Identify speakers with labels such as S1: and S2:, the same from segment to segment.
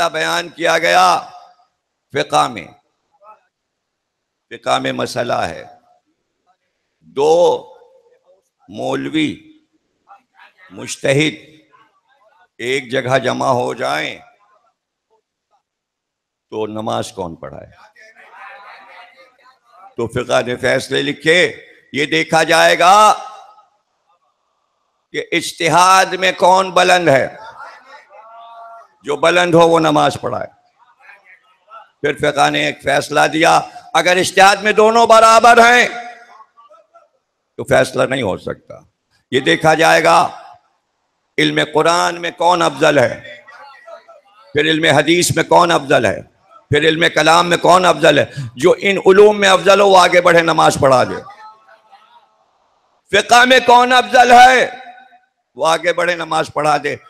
S1: बयान किया गया फिक़ा में मसला है, दो मौलवी मुज्तहिद एक जगह जमा हो जाएं तो नमाज कौन पढ़ाए। तो फिक़ा ने फैसले लिखे, ये देखा जाएगा कि इज्तिहाद में कौन बुलंद है, जो बुलंद हो वो नमाज पढ़ाए। फिर फिक़ा ने एक फैसला दिया, अगर इज्तिहाद में दोनों बराबर हैं तो फैसला नहीं हो सकता। ये देखा जाएगा इल्म कुरान में कौन अफजल है, फिर इल्म हदीस में कौन अफजल है, फिर इल्म कलाम में कौन अफजल है। जो इन उलूम में अफजल हो वो आगे बढ़े, नमाज पढ़ा दे। फिक़ा में कौन अफजल है वो आगे बढ़े, नमाज पढ़ा दे।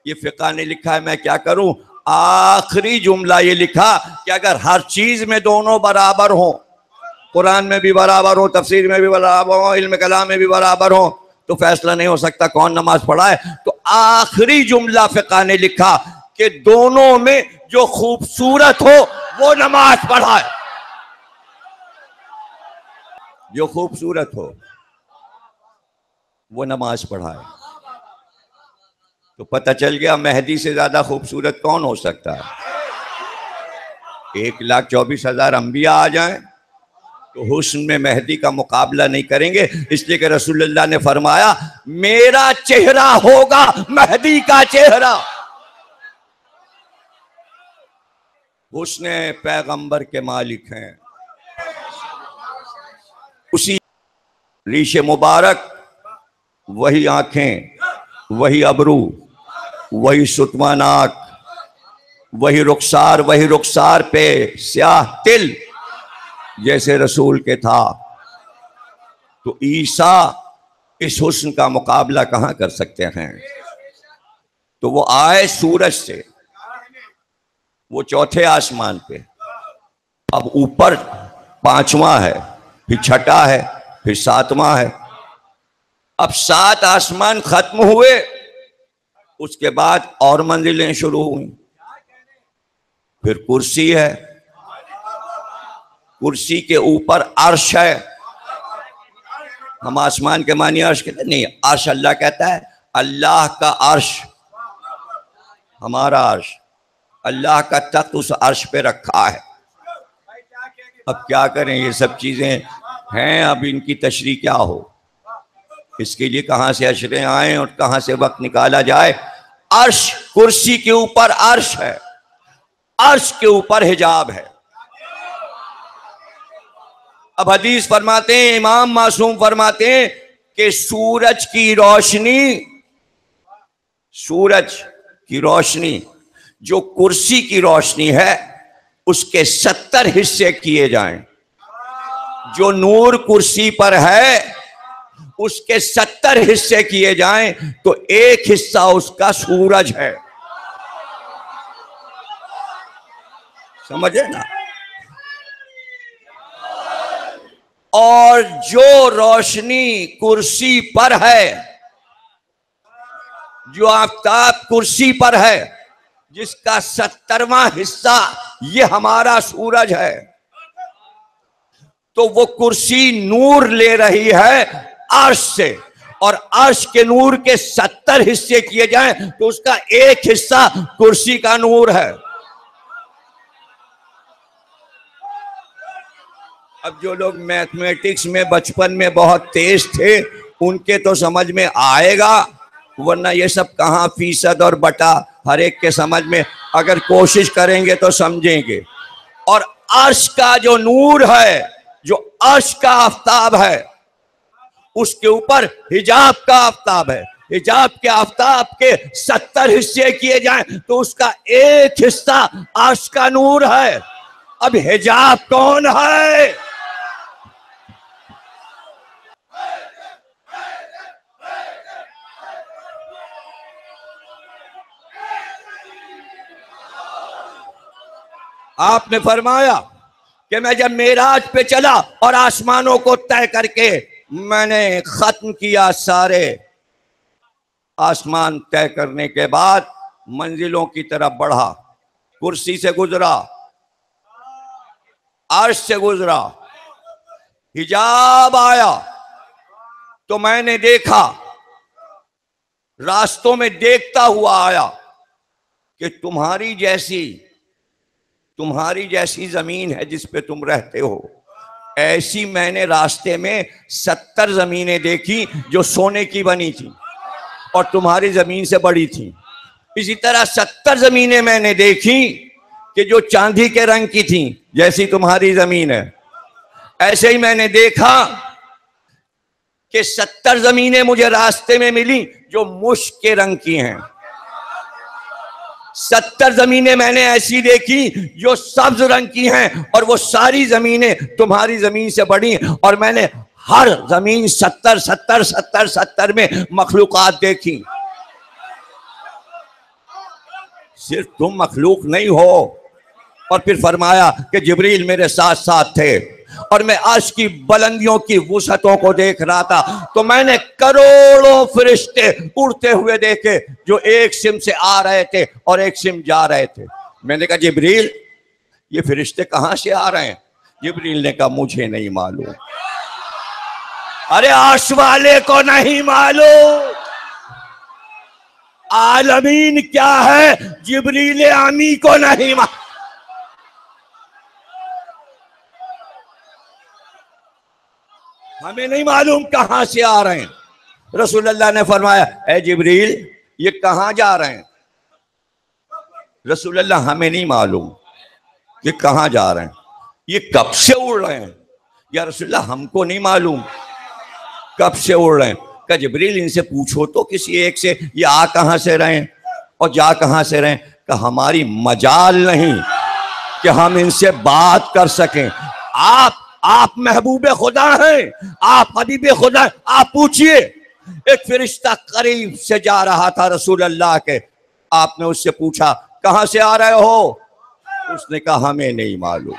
S1: ये फिक़ा ने लिखा है, मैं क्या करूं। आखिरी जुमला ये लिखा कि अगर हर चीज में दोनों बराबर हो, कुरान में भी बराबर हो, तफसीर में भी बराबर हो, इल्म कलाम में भी बराबर हो, तो फैसला नहीं हो सकता कौन नमाज पढ़ाए। तो आखिरी जुमला फिक़ा ने लिखा कि दोनों में जो खूबसूरत हो वो नमाज पढ़ाए, जो खूबसूरत हो वो नमाज पढ़ाए। तो पता चल गया मेहदी से ज्यादा खूबसूरत कौन हो सकता है। 1,24,000 अंबिया आ जाएं तो हुस्न में मेहदी का मुकाबला नहीं करेंगे, इसलिए कि रसूलुल्लाह ने फरमाया मेरा चेहरा होगा मेहदी का चेहरा। हुस्न पैगंबर के मालिक हैं, उसी रीशे मुबारक, वही आंखें, वही अबरू, वही सुतमा नाक, वही रुखसार पे स्याह तिल जैसे रसूल के था। तो ईसा इस हुस्न का मुकाबला कहां कर सकते हैं। तो वो आए सूरज से, वो चौथे आसमान पे, अब ऊपर 5वां है, फिर 6ठा है, फिर 7वां है। अब 7 आसमान खत्म हुए, उसके बाद और मंजिलें शुरू हुई। फिर कुर्सी है, कुर्सी के ऊपर अर्श है। हम आसमान के मानी अर्श कहते नहीं, अर्श अल्लाह कहता है, अल्लाह का अर्श, हमारा अर्श, अल्लाह का तख्त उस अर्श पे रखा है। अब क्या करें, ये सब चीजें हैं, अब इनकी तशरीह क्या हो, इसके लिए कहां से अशरे आए और कहां से वक्त निकाला जाए। अर्श, कुर्सी के ऊपर अर्श है, अर्श के ऊपर हिजाब है। अब हदीस फरमाते हैं, इमाम मासूम फरमाते हैं कि सूरज की रोशनी जो कुर्सी की रोशनी है उसके 70 हिस्से किए जाएं। जो नूर कुर्सी पर है उसके 70 हिस्से किए जाएं तो एक हिस्सा उसका सूरज है। समझे ना। और जो रोशनी कुर्सी पर है, जो आफताब कुर्सी पर है, जिसका 70वां हिस्सा ये हमारा सूरज है, तो वो कुर्सी नूर ले रही है अर्श से, और अर्श के नूर के 70 हिस्से किए जाएं तो उसका एक हिस्सा कुर्सी का नूर है। अब जो लोग मैथमेटिक्स में बचपन में बहुत तेज थे उनके तो समझ में आएगा, वरना ये सब कहाँ फीसद और बटा हर एक के समझ में, अगर कोशिश करेंगे तो समझेंगे। और अर्श का जो नूर है, जो अर्श का आफताब है, उसके ऊपर हिजाब का आफताब है। हिजाब के आफताब के 70 हिस्से किए जाएं तो उसका एक हिस्सा अर्श का नूर है। अब हिजाब कौन है? आपने फरमाया कि मैं जब मेराज पे चला और आसमानों को तय करके मैंने खत्म किया, सारे आसमान तय करने के बाद मंजिलों की तरफ बढ़ा कुर्सी से गुजरा, अर्श से गुजरा, हिजाब आया तो मैंने देखा, रास्तों में देखता हुआ आया कि तुम्हारी जैसी जमीन है जिस पे तुम रहते हो, ऐसी मैंने रास्ते में 70 जमीनें देखी जो सोने की बनी थी और तुम्हारी जमीन से बड़ी थी। इसी तरह 70 जमीनें मैंने देखी कि जो चांदी के रंग की थी जैसी तुम्हारी जमीन है। ऐसे ही मैंने देखा कि 70 जमीनें मुझे रास्ते में मिली जो मुश्क के रंग की हैं। 70 जमीनें मैंने ऐसी देखी जो सब्ज रंग की हैं और वो सारी जमीनें तुम्हारी जमीन से बड़ी। और मैंने हर जमीन 70 70 70 70 में मखलूकात देखी। सिर्फ तुम मखलूक नहीं हो। और फिर फरमाया कि जिब्रील मेरे साथ साथ थे और मैं अर्श की बुलंदियों की वुसअतों को देख रहा था, तो मैंने करोड़ों फरिश्ते उड़ते हुए देखे जो एक सिम से आ रहे थे और एक सिम जा रहे थे। मैंने कहा जिब्रील ये फरिश्ते कहां से आ रहे हैं? जिब्रील ने कहा मुझे नहीं मालूम। अरे अर्श वाले को नहीं मालूम, आलमीन क्या है जिब्रील आमी को नहीं मालूम। हमें नहीं मालूम कहां से आ रहे हैं। रसूलुल्लाह ने फरमाया ए जिब्रील ये कहां जा रहे हैं? रसूलुल्लाह हमें नहीं मालूम कि कहां जा रहे हैं, ये कब से उड़ रहे हैं। या रसूलुल्लाह हमको नहीं मालूम कब से उड़ रहे हैं। क्या जिब्रील इनसे पूछो तो किसी एक से, ये आ कहां से रहे हैं और जा कहां से रहे हैं। कि हमारी मजाल नहीं कि हम इनसे बात कर सकें। आप महबूबे खुदा हैं, आप हबीबे खुदा हैं, आप पूछिए। एक फरिश्ता करीब से जा रहा था रसूल अल्लाह के, आपने उससे पूछा कहां से आ रहे हो? उसने कहा हमें नहीं मालूम।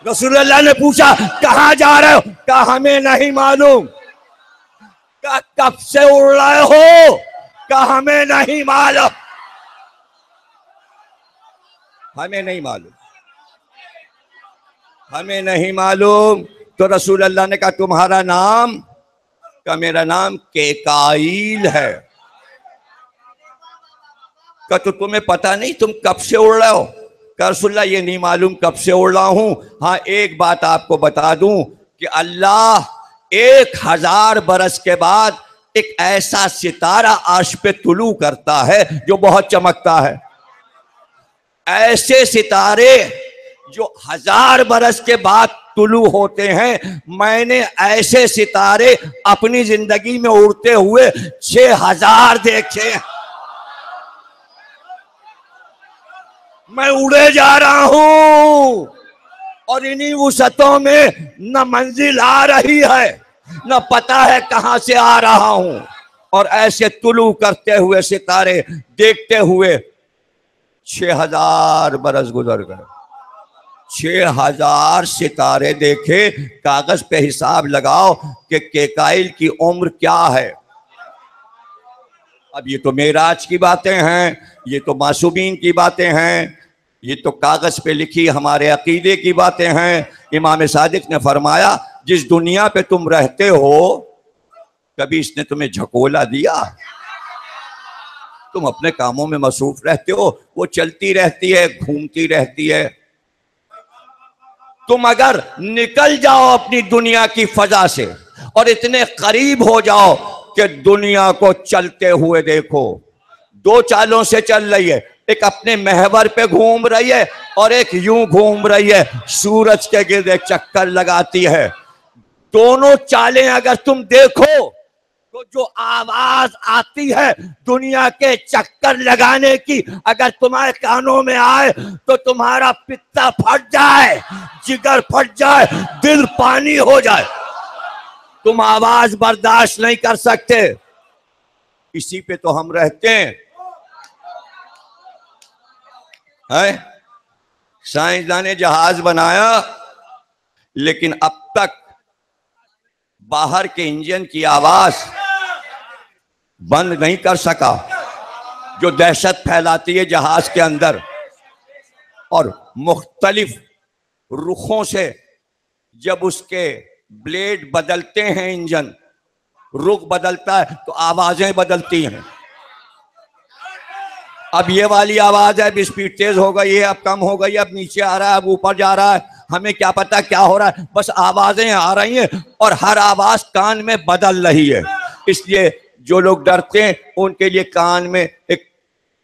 S1: रसूल अल्लाह ने पूछा कहां जा रहे हो? कहा हमें नहीं मालूम। कहा कब से उड़ रहे हो? कहा हमें नहीं मालूम। हमें नहीं मालूम, हमें नहीं मालूम। तो रसूल अल्लाह ने कहा तुम्हारा नाम? का मेरा नाम केकाइल है। का तो तुम्हें पता नहीं तुम कब से उड़ रहे हो? का रसूलुल्लाह ये नहीं मालूम कब से उड़ रहा हूं। हाँ एक बात आपको बता दूं कि अल्लाह 1000 बरस के बाद एक ऐसा सितारा अर्श पे तुलू करता है जो बहुत चमकता है। ऐसे सितारे जो 1000 बरस के बाद तुलू होते हैं, मैंने ऐसे सितारे अपनी जिंदगी में उड़ते हुए 6000 देखे। मैं उड़े जा रहा हूं और इन्हीं वुसअतों में न मंजिल आ रही है न पता है कहां से आ रहा हूं। और ऐसे तुलू करते हुए सितारे देखते हुए 6000 बरस गुजर गए। 6000 सितारे देखे। कागज पे हिसाब लगाओ कि केकाइल की उम्र क्या है। अब ये तो मेराज की बातें हैं, ये तो मासूमीन की बातें हैं, ये तो कागज पे लिखी हमारे अकीदे की बातें हैं। इमाम सादिक ने फरमाया जिस दुनिया पे तुम रहते हो कभी इसने तुम्हें झकोला दिया? तुम अपने कामों में मसरूफ रहते हो, वो चलती रहती है, घूमती रहती है। तुम अगर निकल जाओ अपनी दुनिया की फजा से और इतने करीब हो जाओ कि दुनिया को चलते हुए देखो, दो चालों से चल रही है, एक अपने महवर पे घूम रही है और एक यूं घूम रही है, सूरज के गिर्द एक चक्कर लगाती है। दोनों चालें अगर तुम देखो तो जो आवाज आती है दुनिया के चक्कर लगाने की, अगर तुम्हारे कानों में आए तो तुम्हारा पित्ता फट जाए, जिगर फट जाए, दिल पानी हो जाए। तुम आवाज बर्दाश्त नहीं कर सकते। इसी पे तो हम रहते हैं। साइंसदान ने जहाज बनाया लेकिन अब तक बाहर के इंजन की आवाज बंद नहीं कर सका, जो दहशत फैलाती है जहाज के अंदर, और मुख्तलिफ रुखों से जब उसके ब्लेड बदलते हैं, इंजन रुख बदलता है तो आवाजें बदलती हैं। अब ये वाली आवाज है, अब स्पीड तेज हो गई है, अब कम हो गई, अब नीचे आ रहा है, अब ऊपर जा रहा है, हमें क्या पता क्या हो रहा है, बस आवाजें आ रही हैं और हर आवाज कान में बदल रही है। इसलिए जो लोग डरते हैं उनके लिए कान में एक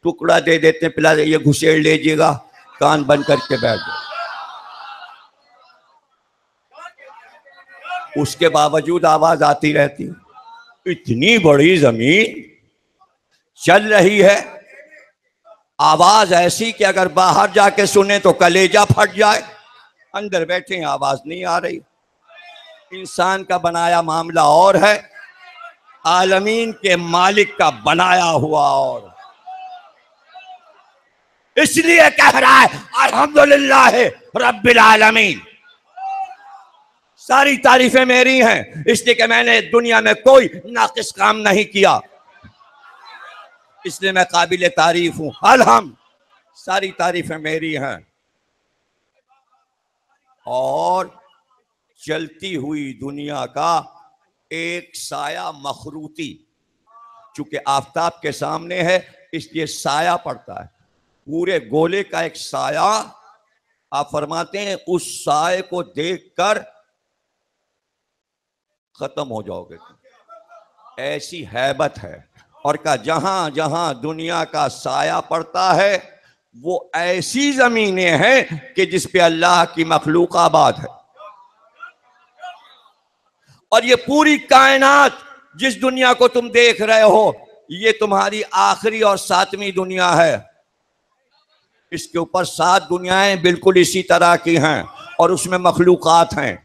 S1: टुकड़ा दे देते हैं, पिला ये घुसेड़ लीजिएगा, कान बंद करके बैठ जाओ। उसके बावजूद आवाज आती रहती। इतनी बड़ी जमीन चल रही है, आवाज ऐसी कि अगर बाहर जाके सुने तो कलेजा फट जाए, अंदर बैठे आवाज नहीं आ रही। इंसान का बनाया मामला और है, आलमीन के मालिक का बनाया हुआ और। इसलिए कह रहा है अल्हम्दुलिल्लाह रब्बिल आलमीन। सारी तारीफें मेरी हैं, इसलिए कि मैंने दुनिया में कोई नाकिस काम नहीं किया, इसलिए मैं काबिल तारीफ हूं। अल्हम्द, सारी तारीफें मेरी हैं। और चलती हुई दुनिया का एक साया मखरूती, चूंकि आफताब के सामने है इसलिए साया पड़ता है, पूरे गोले का एक साया। आप फरमाते हैं उस साये को देखकर खत्म हो जाओगे, ऐसी हैबत है। और का जहां जहां दुनिया का साया पड़ता है वो ऐसी जमीनें हैं कि जिस पे अल्लाह की मखलूक आबाद है। और ये पूरी कायनात जिस दुनिया को तुम देख रहे हो, ये तुम्हारी आखिरी और 7वीं दुनिया है। इसके ऊपर 7 दुनियाएं बिल्कुल इसी तरह की हैं और उसमें मखलूकात हैं।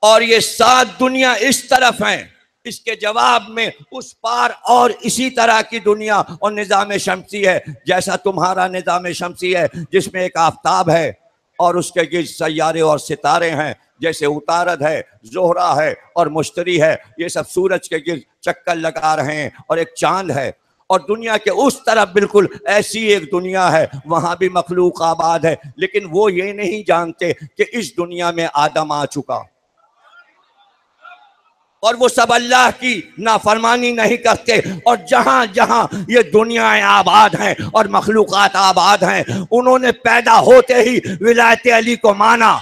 S1: और ये 7 दुनिया इस तरफ हैं, इसके जवाब में उस पार और इसी तरह की दुनिया और निज़ाम शमसी है, जैसा तुम्हारा निज़ाम शमसी है जिसमें एक आफताब है और उसके गिर्द सैयारे और सितारे हैं, जैसे उतारद है, जोहरा है और मुश्तरी है, ये सब सूरज के गिर्द चक्कर लगा रहे हैं, और एक चांद है। और दुनिया के उस तरफ बिल्कुल ऐसी एक दुनिया है, वहां भी मखलूक आबाद है, लेकिन वो ये नहीं जानते कि इस दुनिया में आदम आ चुका, और वो सब अल्लाह की नाफरमानी नहीं करते। और जहां जहां ये दुनियाएं आबाद हैं और मखलूकात आबाद हैं, उन्होंने पैदा होते ही विलायत अली को माना।